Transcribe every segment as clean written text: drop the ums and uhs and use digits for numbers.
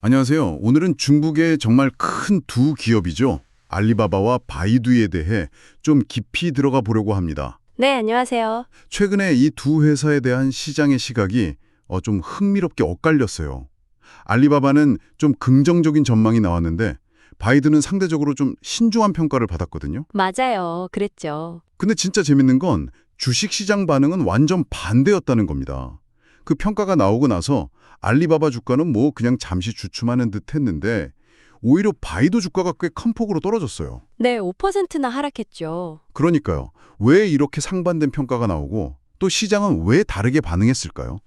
안녕하세요. 오늘은 중국의 정말 큰 두 기업이죠. 알리바바와 바이두에 대해 좀 깊이 들어가 보려고 합니다. 네, 안녕하세요. 최근에 이 두 회사에 대한 시장의 시각이 좀 흥미롭게 엇갈렸어요. 알리바바는 좀 긍정적인 전망이 나왔는데 바이두는 상대적으로 좀 신중한 평가를 받았거든요. 맞아요. 그랬죠. 근데 진짜 재밌는 건 주식시장 반응은 완전 반대였다는 겁니다. 그 평가가 나오고 나서 알리바바 주가는 뭐 그냥 잠시 주춤하는 듯 했는데 오히려 바이두 주가가 꽤 큰 폭으로 떨어졌어요. 네, 5%나 하락했죠. 그러니까요. 왜 이렇게 상반된 평가가 나오고 또 시장은 왜 다르게 반응했을까요?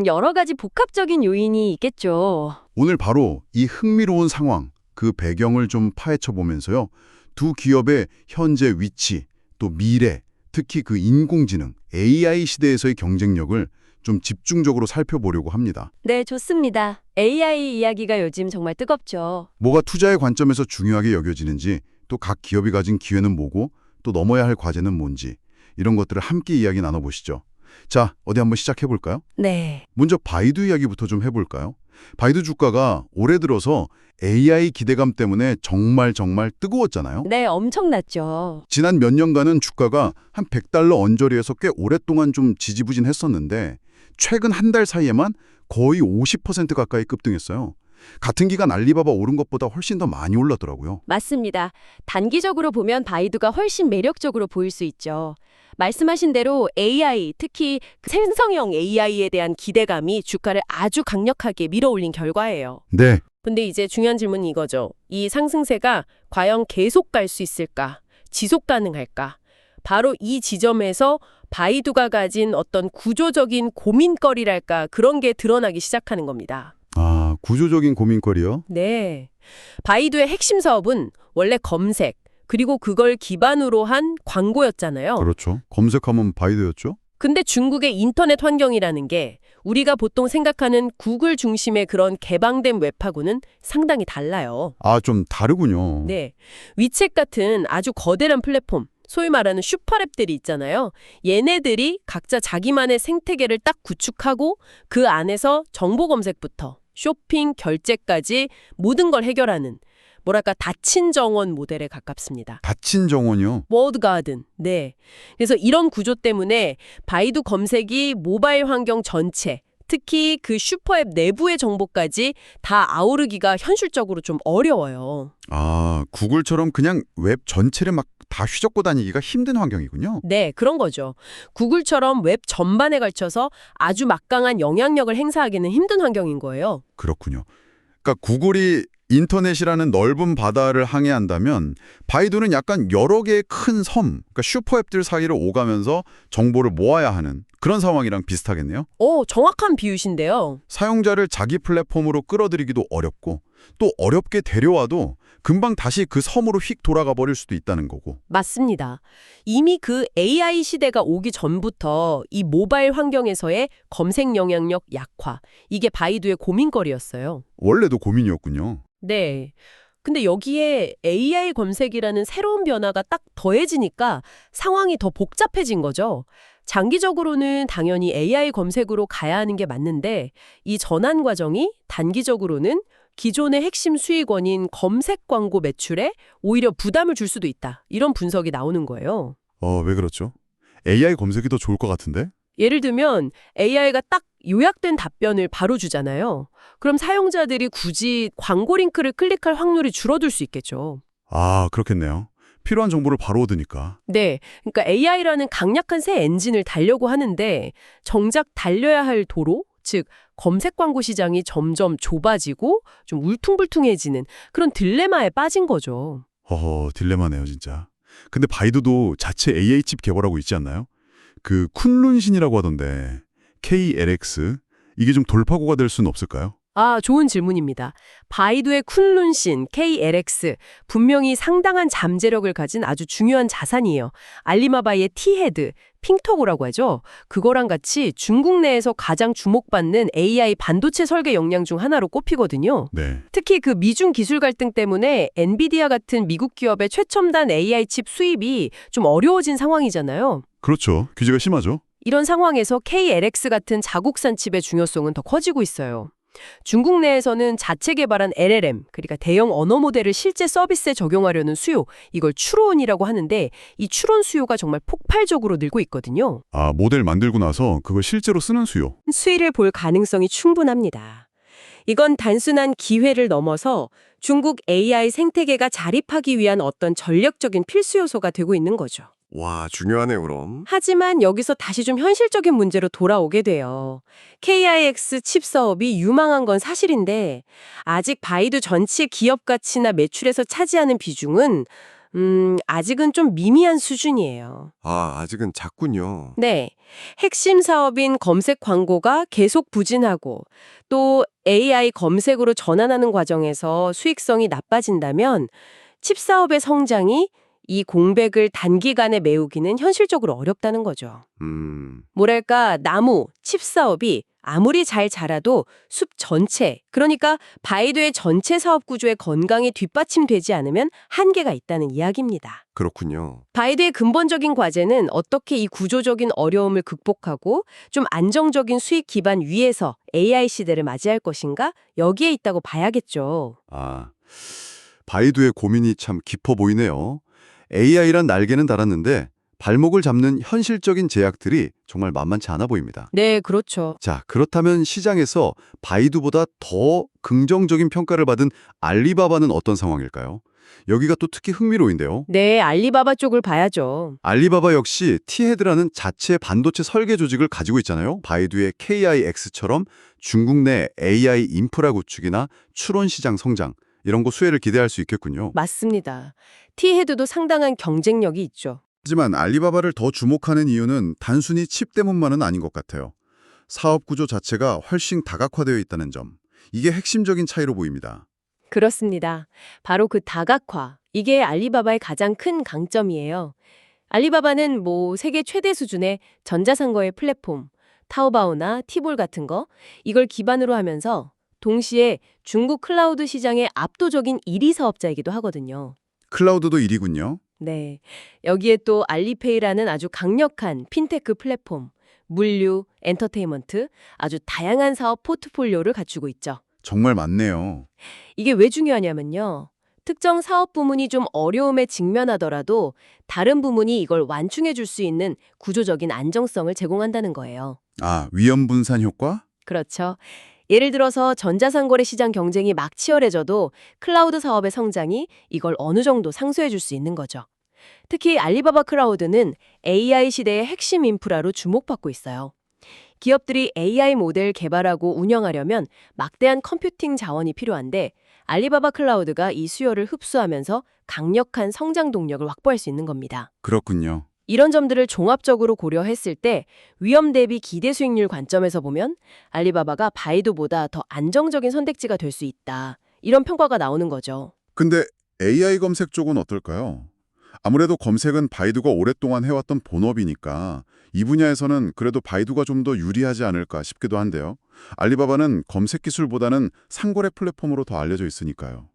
여러 가지 복합적인 요인이 있겠죠. 오늘 바로 이 흥미로운 상황, 그 배경을 좀 파헤쳐 보면서요. 두 기업의 현재 위치, 또 미래, 특히 그 인공지능, AI 시대에서의 경쟁력을 좀 집중적으로 살펴보려고 합니다. 네, 좋습니다. AI 이야기가 요즘 정말 뜨겁죠. 뭐가 투자의 관점에서 중요하게 여겨지는지, 또 각 기업이 가진 기회는 뭐고, 또 넘어야 할 과제는 뭔지, 이런 것들을 함께 이야기 나눠보시죠. 자, 어디 한번 시작해볼까요? 네. 먼저 바이두 이야기부터 좀 해볼까요? 바이두 주가가 올해 들어서 AI 기대감 때문에 정말 뜨거웠잖아요. 네, 엄청났죠. 지난 몇 년간은 주가가 한 $100 언저리에서 꽤 오랫동안 좀 지지부진했었는데 최근 한 달 사이에만 거의 50% 가까이 급등했어요. 같은 기간 알리바바 오른 것보다 훨씬 더 많이 올랐더라고요. 맞습니다. 단기적으로 보면 바이두가 훨씬 매력적으로 보일 수 있죠. 말씀하신 대로 AI, 특히 생성형 AI에 대한 기대감이 주가를 아주 강력하게 밀어올린 결과예요. 네, 근데 이제 중요한 질문은 이거죠. 이 상승세가 과연 계속 갈 수 있을까? 지속 가능할까? 바로 이 지점에서 바이두가 가진 어떤 구조적인 고민거리랄까 그런 게 드러나기 시작하는 겁니다. 구조적인 고민거리요? 네. 바이두의 핵심 사업은 원래 검색, 그리고 그걸 기반으로 한 광고였잖아요. 그렇죠. 검색하면 바이두였죠? 근데 중국의 인터넷 환경이라는 게 우리가 보통 생각하는 구글 중심의 그런 개방된 웹하고는 상당히 달라요. 좀 다르군요. 네. 위챗 같은 아주 거대한 플랫폼, 소위 말하는 슈퍼랩들이 있잖아요. 얘네들이 각자 자기만의 생태계를 딱 구축하고 그 안에서 정보 검색부터 쇼핑, 결제까지 모든 걸 해결하는 뭐랄까 닫힌 정원 모델에 가깝습니다. 닫힌 정원이요? 워드 가든. 네. 그래서 이런 구조 때문에 바이두 검색이 모바일 환경 전체, 특히 그 슈퍼앱 내부의 정보까지 다 아우르기가 현실적으로 좀 어려워요. 구글처럼 그냥 웹 전체를 막 다 휘젓고 다니기가 힘든 환경이군요. 네, 그런 거죠. 구글처럼 웹 전반에 걸쳐서 아주 막강한 영향력을 행사하기는 힘든 환경인 거예요. 그렇군요. 그러니까 구글이 인터넷이라는 넓은 바다를 항해한다면 바이두는 약간 여러 개의 큰 섬, 그러니까 슈퍼앱들 사이를 오가면서 정보를 모아야 하는 그런 상황이랑 비슷하겠네요. 정확한 비유신데요. 사용자를 자기 플랫폼으로 끌어들이기도 어렵고 또 어렵게 데려와도 금방 다시 그 섬으로 휙 돌아가 버릴 수도 있다는 거고. 맞습니다. 이미 그 AI 시대가 오기 전부터 이 모바일 환경에서의 검색 영향력 약화, 이게 바이두의 고민거리였어요. 원래도 고민이었군요. 네. 근데 여기에 AI 검색이라는 새로운 변화가 딱 더해지니까 상황이 더 복잡해진 거죠. 장기적으로는 당연히 AI 검색으로 가야 하는 게 맞는데 이 전환 과정이 단기적으로는 기존의 핵심 수익원인 검색 광고 매출에 오히려 부담을 줄 수도 있다. 이런 분석이 나오는 거예요. 왜 그렇죠? AI 검색이 더 좋을 것 같은데? 예를 들면 AI가 딱 요약된 답변을 바로 주잖아요. 그럼 사용자들이 굳이 광고 링크를 클릭할 확률이 줄어들 수 있겠죠. 그렇겠네요. 필요한 정보를 바로 얻으니까. 네, 그러니까 AI라는 강력한 새 엔진을 달려고 하는데 정작 달려야 할 도로, 즉 검색 광고 시장이 점점 좁아지고 좀 울퉁불퉁해지는 그런 딜레마에 빠진 거죠. 딜레마네요, 진짜. 근데 바이두도 자체 AI 칩 개발하고 있지 않나요? 그 쿤룬신이라고 하던데 KLX 이게 좀 돌파구가 될 수는 없을까요? 좋은 질문입니다. 바이두의 쿤룬신, KLX, 분명히 상당한 잠재력을 가진 아주 중요한 자산이에요. 알리바바의 T헤드, 핑토고라고 하죠. 그거랑 같이 중국 내에서 가장 주목받는 AI 반도체 설계 역량 중 하나로 꼽히거든요. 네. 특히 그 미중 기술 갈등 때문에 엔비디아 같은 미국 기업의 최첨단 AI 칩 수입이 좀 어려워진 상황이잖아요. 그렇죠. 규제가 심하죠. 이런 상황에서 KLX 같은 자국산 칩의 중요성은 더 커지고 있어요. 중국 내에서는 자체 개발한 LLM, 그러니까 대형 언어 모델을 실제 서비스에 적용하려는 수요, 이걸 추론이라고 하는데 이 추론 수요가 정말 폭발적으로 늘고 있거든요. 아, 모델 만들고 나서 그걸 실제로 쓰는 수요. 수위를 볼 가능성이 충분합니다. 이건 단순한 기회를 넘어서 중국 AI 생태계가 자립하기 위한 어떤 전략적인 필수 요소가 되고 있는 거죠. 와, 중요하네 그럼. 하지만 여기서 다시 좀 현실적인 문제로 돌아오게 돼요. KIX 칩 사업이 유망한 건 사실인데 아직 바이두 전체 기업 가치나 매출에서 차지하는 비중은 아직은 좀 미미한 수준이에요. 아, 아직은 작군요. 네. 핵심 사업인 검색 광고가 계속 부진하고 또 AI 검색으로 전환하는 과정에서 수익성이 나빠진다면 칩 사업의 성장이 이 공백을 단기간에 메우기는 현실적으로 어렵다는 거죠. 뭐랄까, 나무, 칩 사업이 아무리 잘 자라도 숲 전체, 그러니까 바이두의 전체 사업 구조의 건강이 뒷받침되지 않으면 한계가 있다는 이야기입니다. 그렇군요. 바이두의 근본적인 과제는 어떻게 이 구조적인 어려움을 극복하고 좀 안정적인 수익 기반 위에서 AI 시대를 맞이할 것인가? 여기에 있다고 봐야겠죠. 아, 바이두의 고민이 참 깊어 보이네요. AI란 날개는 달았는데 발목을 잡는 현실적인 제약들이 정말 만만치 않아 보입니다. 네, 그렇죠. 자, 그렇다면 시장에서 바이두보다 더 긍정적인 평가를 받은 알리바바는 어떤 상황일까요? 여기가 또 특히 흥미로운데요. 네, 알리바바 쪽을 봐야죠. 알리바바 역시 티헤드라는 자체 반도체 설계 조직을 가지고 있잖아요. 바이두의 KIX처럼 중국 내 AI 인프라 구축이나 추론 시장 성장, 이런 거 수혜를 기대할 수 있겠군요. 맞습니다. 티헤드도 상당한 경쟁력이 있죠. 하지만 알리바바를 더 주목하는 이유는 단순히 칩 때문만은 아닌 것 같아요. 사업 구조 자체가 훨씬 다각화되어 있다는 점. 이게 핵심적인 차이로 보입니다. 그렇습니다. 바로 그 다각화. 이게 알리바바의 가장 큰 강점이에요. 알리바바는 세계 최대 수준의 전자상거래 플랫폼, 타오바오나 티볼 같은 거, 이걸 기반으로 하면서 동시에 중국 클라우드 시장의 압도적인 1위 사업자이기도 하거든요. 클라우드도 1위군요. 네. 여기에 또 알리페이라는 아주 강력한 핀테크 플랫폼, 물류, 엔터테인먼트, 아주 다양한 사업 포트폴리오를 갖추고 있죠. 정말 많네요. 이게 왜 중요하냐면요. 특정 사업 부문이 좀 어려움에 직면하더라도 다른 부문이 이걸 완충해 줄 수 있는 구조적인 안정성을 제공한다는 거예요. 아, 위험 분산 효과? 그렇죠. 예를 들어서 전자상거래 시장 경쟁이 막 치열해져도 클라우드 사업의 성장이 이걸 어느 정도 상쇄해 줄 수 있는 거죠. 특히 알리바바 클라우드는 AI 시대의 핵심 인프라로 주목받고 있어요. 기업들이 AI 모델 개발하고 운영하려면 막대한 컴퓨팅 자원이 필요한데 알리바바 클라우드가 이 수요를 흡수하면서 강력한 성장 동력을 확보할 수 있는 겁니다. 그렇군요. 이런 점들을 종합적으로 고려했을 때 위험 대비 기대 수익률 관점에서 보면 알리바바가 바이두보다 더 안정적인 선택지가 될 수 있다. 이런 평가가 나오는 거죠. 근데 AI 검색 쪽은 어떨까요? 아무래도 검색은 바이두가 오랫동안 해왔던 본업이니까 이 분야에서는 그래도 바이두가 좀 더 유리하지 않을까 싶기도 한데요. 알리바바는 검색 기술보다는 상거래 플랫폼으로 더 알려져 있으니까요.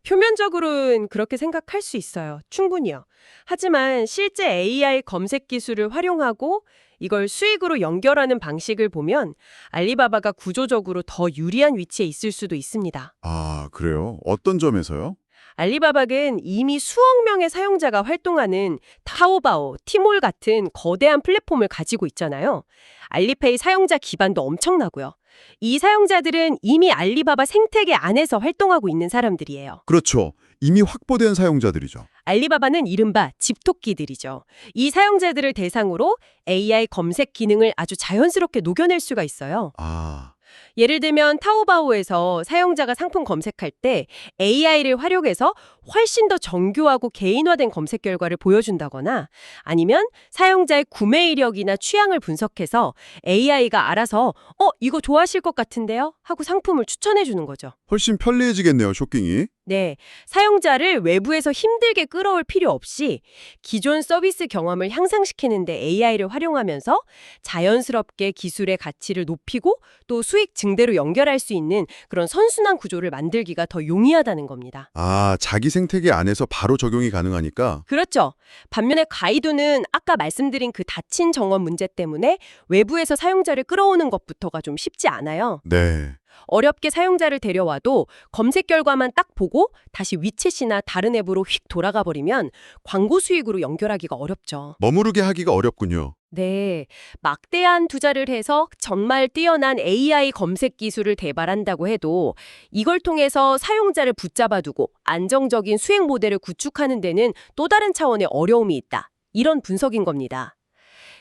표면적으로는 그렇게 생각할 수 있어요. 충분히요. 하지만 실제 AI 검색 기술을 활용하고 이걸 수익으로 연결하는 방식을 보면 알리바바가 구조적으로 더 유리한 위치에 있을 수도 있습니다. 아, 그래요? 어떤 점에서요? 알리바바는 이미 수억 명의 사용자가 활동하는 타오바오, 티몰 같은 거대한 플랫폼을 가지고 있잖아요. 알리페이 사용자 기반도 엄청나고요. 이 사용자들은 이미 알리바바 생태계 안에서 활동하고 있는 사람들이에요. 그렇죠. 이미 확보된 사용자들이죠. 알리바바는 이른바 집토끼들이죠. 이 사용자들을 대상으로 AI 검색 기능을 아주 자연스럽게 녹여낼 수가 있어요. 아, 예를 들면 타오바오에서 사용자가 상품 검색할 때 AI를 활용해서 훨씬 더 정교하고 개인화된 검색 결과를 보여준다거나 아니면 사용자의 구매 이력이나 취향을 분석해서 AI가 알아서 이거 좋아하실 것 같은데요? 하고 상품을 추천해주는 거죠. 훨씬 편리해지겠네요, 쇼핑이. 네, 사용자를 외부에서 힘들게 끌어올 필요 없이 기존 서비스 경험을 향상시키는데 AI를 활용하면서 자연스럽게 기술의 가치를 높이고 또 수익 증대로 연결할 수 있는 그런 선순환 구조를 만들기가 더 용이하다는 겁니다. 아, 자기 생태계 안에서 바로 적용이 가능하니까. 그렇죠. 반면에 가이드는 아까 말씀드린 그 닫힌 정원 문제 때문에 외부에서 사용자를 끌어오는 것부터가 좀 쉽지 않아요. 네. 어렵게 사용자를 데려와도 검색 결과만 딱 보고 다시 위챗이나 다른 앱으로 휙 돌아가 버리면 광고 수익으로 연결하기가 어렵죠. 머무르게 하기가 어렵군요. 네, 막대한 투자를 해서 정말 뛰어난 AI 검색 기술을 개발한다고 해도 이걸 통해서 사용자를 붙잡아두고 안정적인 수익 모델을 구축하는 데는 또 다른 차원의 어려움이 있다. 이런 분석인 겁니다.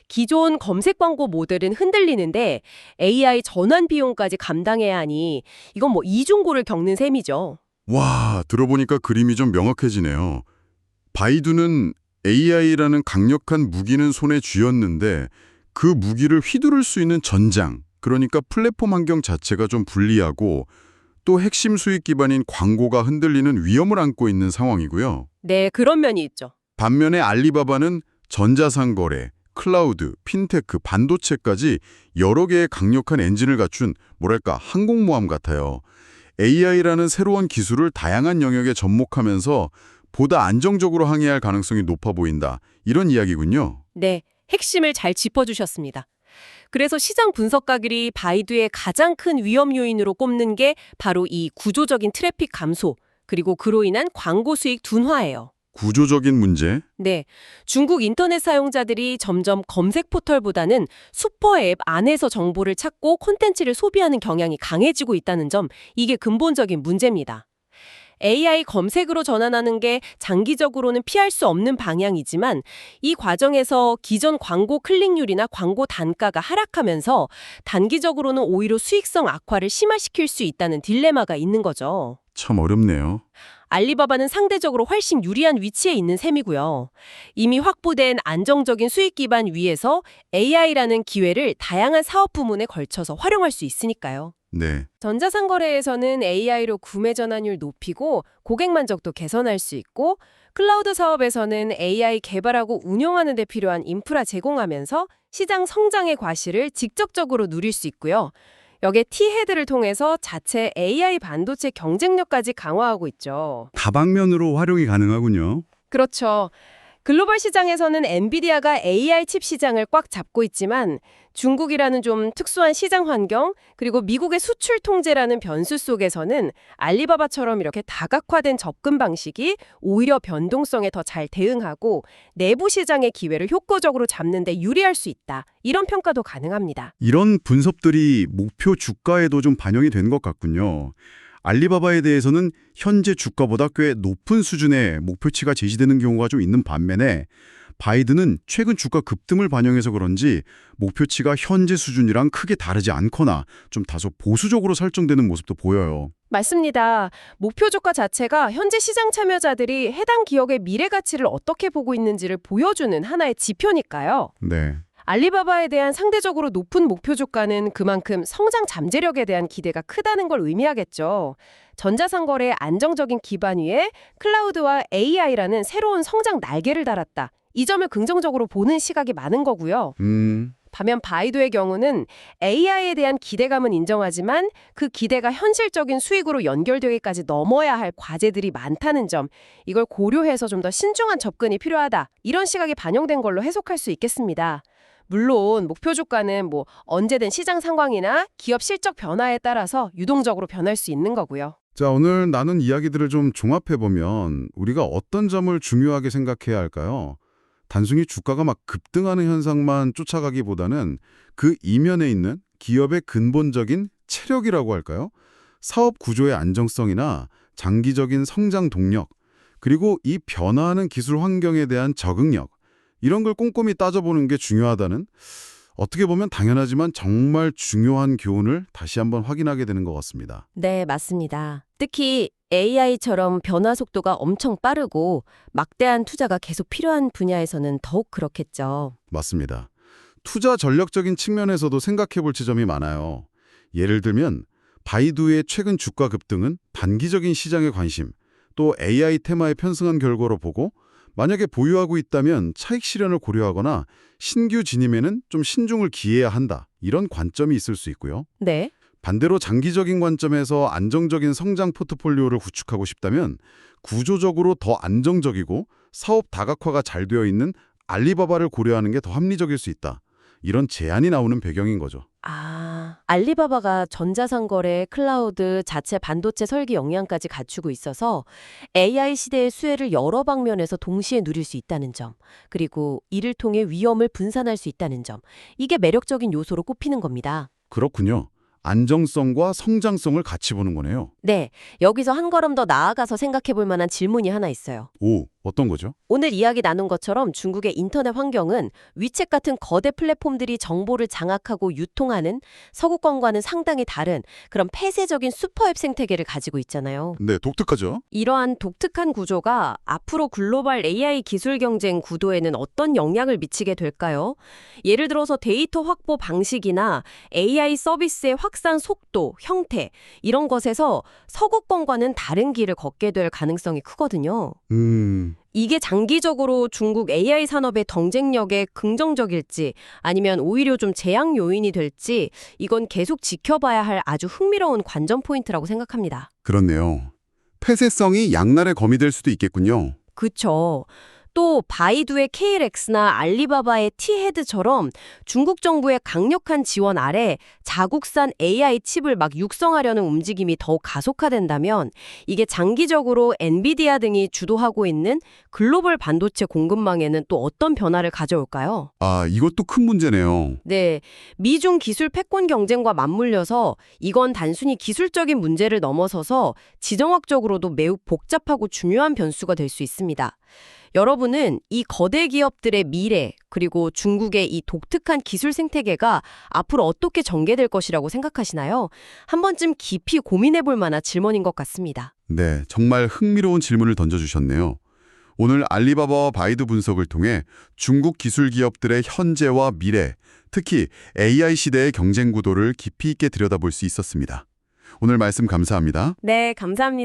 기존 검색 광고 모델은 흔들리는데 AI 전환 비용까지 감당해야 하니 이건 뭐 이중고를 겪는 셈이죠. 와, 들어보니까 그림이 좀 명확해지네요. 바이두는 AI라는 강력한 무기는 손에 쥐었는데 그 무기를 휘두를 수 있는 전장, 그러니까 플랫폼 환경 자체가 좀 불리하고 또 핵심 수익 기반인 광고가 흔들리는 위험을 안고 있는 상황이고요. 네, 그런 면이 있죠. 반면에 알리바바는 전자상거래, 클라우드, 핀테크, 반도체까지 여러 개의 강력한 엔진을 갖춘 뭐랄까 항공모함 같아요. AI라는 새로운 기술을 다양한 영역에 접목하면서 보다 안정적으로 항해할 가능성이 높아 보인다. 이런 이야기군요. 네, 핵심을 잘 짚어주셨습니다. 그래서 시장 분석가들이 바이두의 가장 큰 위험 요인으로 꼽는 게 바로 이 구조적인 트래픽 감소, 그리고 그로 인한 광고 수익 둔화예요. 구조적인 문제? 네, 중국 인터넷 사용자들이 점점 검색 포털보다는 슈퍼앱 안에서 정보를 찾고 콘텐츠를 소비하는 경향이 강해지고 있다는 점, 이게 근본적인 문제입니다. AI 검색으로 전환하는 게 장기적으로는 피할 수 없는 방향이지만 이 과정에서 기존 광고 클릭률이나 광고 단가가 하락하면서 단기적으로는 오히려 수익성 악화를 심화시킬 수 있다는 딜레마가 있는 거죠. 참 어렵네요. 알리바바는 상대적으로 훨씬 유리한 위치에 있는 셈이고요. 이미 확보된 안정적인 수익 기반 위에서 AI라는 기회를 다양한 사업 부문에 걸쳐서 활용할 수 있으니까요. 네. 전자상거래에서는 AI로 구매 전환율 높이고 고객 만족도 개선할 수 있고, 클라우드 사업에서는 AI 개발하고 운영하는 데 필요한 인프라 제공하면서 시장 성장의 과실을 직접적으로 누릴 수 있고요. 여기에 T-헤드를 통해서 자체 AI 반도체 경쟁력까지 강화하고 있죠. 다방면으로 활용이 가능하군요. 그렇죠. 글로벌 시장에서는 엔비디아가 AI 칩 시장을 꽉 잡고 있지만 중국이라는 좀 특수한 시장 환경, 그리고 미국의 수출 통제라는 변수 속에서는 알리바바처럼 이렇게 다각화된 접근 방식이 오히려 변동성에 더 잘 대응하고 내부 시장의 기회를 효과적으로 잡는 데 유리할 수 있다. 이런 평가도 가능합니다. 이런 분석들이 목표 주가에도 좀 반영이 된 것 같군요. 알리바바에 대해서는 현재 주가보다 꽤 높은 수준의 목표치가 제시되는 경우가 좀 있는 반면에 바이두는 최근 주가 급등을 반영해서 그런지 목표치가 현재 수준이랑 크게 다르지 않거나 좀 다소 보수적으로 설정되는 모습도 보여요. 맞습니다. 목표 주가 자체가 현재 시장 참여자들이 해당 기업의 미래 가치를 어떻게 보고 있는지를 보여주는 하나의 지표니까요. 네. 알리바바에 대한 상대적으로 높은 목표 주가는 그만큼 성장 잠재력에 대한 기대가 크다는 걸 의미하겠죠. 전자상거래의 안정적인 기반 위에 클라우드와 AI라는 새로운 성장 날개를 달았다. 이 점을 긍정적으로 보는 시각이 많은 거고요. 반면 바이두의 경우는 AI에 대한 기대감은 인정하지만 그 기대가 현실적인 수익으로 연결되기까지 넘어야 할 과제들이 많다는 점, 이걸 고려해서 좀 더 신중한 접근이 필요하다. 이런 시각이 반영된 걸로 해석할 수 있겠습니다. 물론 목표 주가는 뭐 언제든 시장 상황이나 기업 실적 변화에 따라서 유동적으로 변할 수 있는 거고요. 자, 오늘 나눈 이야기들을 좀 종합해보면 우리가 어떤 점을 중요하게 생각해야 할까요? 단순히 주가가 막 급등하는 현상만 쫓아가기보다는 그 이면에 있는 기업의 근본적인 체력이라고 할까요? 사업 구조의 안정성이나 장기적인 성장 동력, 그리고 이 변화하는 기술 환경에 대한 적응력, 이런 걸 꼼꼼히 따져보는 게 중요하다는, 어떻게 보면 당연하지만 정말 중요한 교훈을 다시 한번 확인하게 되는 것 같습니다. 네, 맞습니다. 특히 AI처럼 변화 속도가 엄청 빠르고 막대한 투자가 계속 필요한 분야에서는 더욱 그렇겠죠. 맞습니다. 투자 전략적인 측면에서도 생각해 볼 지점이 많아요. 예를 들면 바이두의 최근 주가 급등은 단기적인 시장의 관심, 또 AI 테마에 편승한 결과로 보고 만약에 보유하고 있다면 차익 실현을 고려하거나 신규 진입에는 좀 신중을 기해야 한다. 이런 관점이 있을 수 있고요. 네. 반대로 장기적인 관점에서 안정적인 성장 포트폴리오를 구축하고 싶다면 구조적으로 더 안정적이고 사업 다각화가 잘 되어 있는 알리바바를 고려하는 게 더 합리적일 수 있다. 이런 제안이 나오는 배경인 거죠. 알리바바가 전자상거래, 클라우드, 자체 반도체 설계 역량까지 갖추고 있어서 AI 시대의 수혜를 여러 방면에서 동시에 누릴 수 있다는 점, 그리고 이를 통해 위험을 분산할 수 있다는 점, 이게 매력적인 요소로 꼽히는 겁니다. 그렇군요. 안정성과 성장성을 같이 보는 거네요. 네, 여기서 한 걸음 더 나아가서 생각해 볼 만한 질문이 하나 있어요. 오, 어떤 거죠? 오늘 이야기 나눈 것처럼 중국의 인터넷 환경은 위챗 같은 거대 플랫폼들이 정보를 장악하고 유통하는 서구권과는 상당히 다른 그런 폐쇄적인 슈퍼앱 생태계를 가지고 있잖아요. 네, 독특하죠. 이러한 독특한 구조가 앞으로 글로벌 AI 기술 경쟁 구도에는 어떤 영향을 미치게 될까요? 예를 들어서 데이터 확보 방식이나 AI 서비스의 확산 속도, 형태 이런 것에서 서구권과는 다른 길을 걷게 될 가능성이 크거든요. 이게 장기적으로 중국 AI 산업의 경쟁력에 긍정적일지 아니면 오히려 좀 제약 요인이 될지 이건 계속 지켜봐야 할 아주 흥미로운 관전 포인트라고 생각합니다. 그렇네요. 폐쇄성이 양날의 검이 될 수도 있겠군요. 그쵸. 또 바이두의 KLX나 알리바바의 T헤드처럼 중국 정부의 강력한 지원 아래 자국산 AI 칩을 막 육성하려는 움직임이 더욱 가속화된다면 이게 장기적으로 엔비디아 등이 주도하고 있는 글로벌 반도체 공급망에는 또 어떤 변화를 가져올까요? 이것도 큰 문제네요. 네, 미중 기술 패권 경쟁과 맞물려서 이건 단순히 기술적인 문제를 넘어서서 지정학적으로도 매우 복잡하고 중요한 변수가 될 수 있습니다. 여러분은 이 거대 기업들의 미래 그리고 중국의 이 독특한 기술 생태계가 앞으로 어떻게 전개될 것이라고 생각하시나요? 한 번쯤 깊이 고민해 볼 만한 질문인 것 같습니다. 네, 정말 흥미로운 질문을 던져주셨네요. 오늘 알리바바와 바이두 분석을 통해 중국 기술 기업들의 현재와 미래, 특히 AI 시대의 경쟁 구도를 깊이 있게 들여다볼 수 있었습니다. 오늘 말씀 감사합니다. 네, 감사합니다.